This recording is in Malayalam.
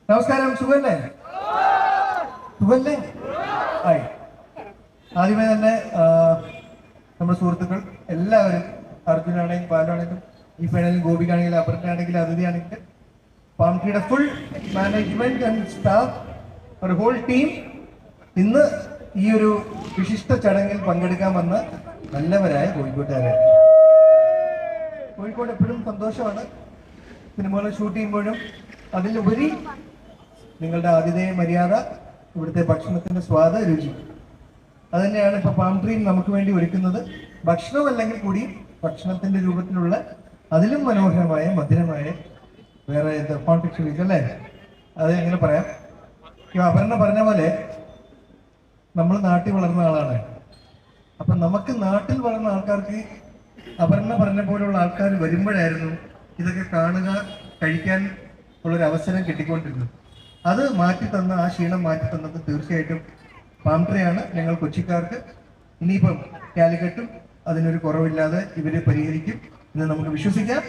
നമസ്കാരം, സുഖല്ലേ? സുഖല്ലേ? ആയി. ആദ്യമേ തന്നെ നമ്മുടെ സുഹൃത്തുക്കൾ എല്ലാവരും, അർജുനാണെങ്കിലും ബാലാണെങ്കിലും ഈ ഫൈനലിൽ ഗോപിക്കാണെങ്കിലും അപർണയാണെങ്കിലും അതിഥിയാണെങ്കിലും പാം ട്രീയുടെ ഫുൾ മാനേജ്മെന്റ് ആൻഡ് സ്റ്റാഫ്, ഒരു ഹോൾ ടീം ഇന്ന് ഈ ഒരു വിശിഷ്ട ചടങ്ങിൽ പങ്കെടുക്കാൻ വന്ന നല്ലവരായ കോഴിക്കോട്ടുകാരെ. കോഴിക്കോട് എപ്പോഴും സന്തോഷമാണ്. സിനിമകൾ ഷൂട്ട് ചെയ്യുമ്പോഴും അതിലുപരി നിങ്ങളുടെ ആതിഥേയ മര്യാദ, ഇവിടുത്തെ ഭക്ഷണത്തിന്റെ സ്വാദ്, രുചി, അത് തന്നെയാണ് ഇപ്പൊ പാം ട്രീ നമുക്ക് വേണ്ടി ഒരുക്കുന്നത്. ഭക്ഷണമല്ലെങ്കിൽ കൂടി ഭക്ഷണത്തിന്റെ രൂപത്തിലുള്ള അതിലും മനോഹരമായ മധുരമായ വേറെ കോൺടെക്സ്റ്റ് അല്ലേ, അത് എങ്ങനെ പറയാം. അപർണ പറഞ്ഞ പോലെ നമ്മൾ നാട്ടിൽ വളർന്ന ആളാണ്. അപ്പൊ നമുക്ക് നാട്ടിൽ വളർന്ന ആൾക്കാർക്ക് അപർണ പറഞ്ഞ പോലുള്ള ആൾക്കാർ വരുമ്പോഴായിരുന്നു ഇതൊക്കെ കാണുക, കഴിക്കാൻ ഉള്ളൊരു അവസരം കിട്ടിക്കൊണ്ടിരുന്നത്. അത് മാറ്റിത്തന്ന, ആ ക്ഷീണം മാറ്റിത്തന്നത് തീർച്ചയായിട്ടും പാം ട്രീ ആണ്. ഞങ്ങൾ കൊച്ചിക്കാർക്ക് ഇനിയിപ്പം കാലിക്കറ്റും അതിനൊരു കുറവില്ലാതെ ഇവര് പരിഹരിക്കും എന്ന് നമുക്ക് വിശ്വസിക്കാം.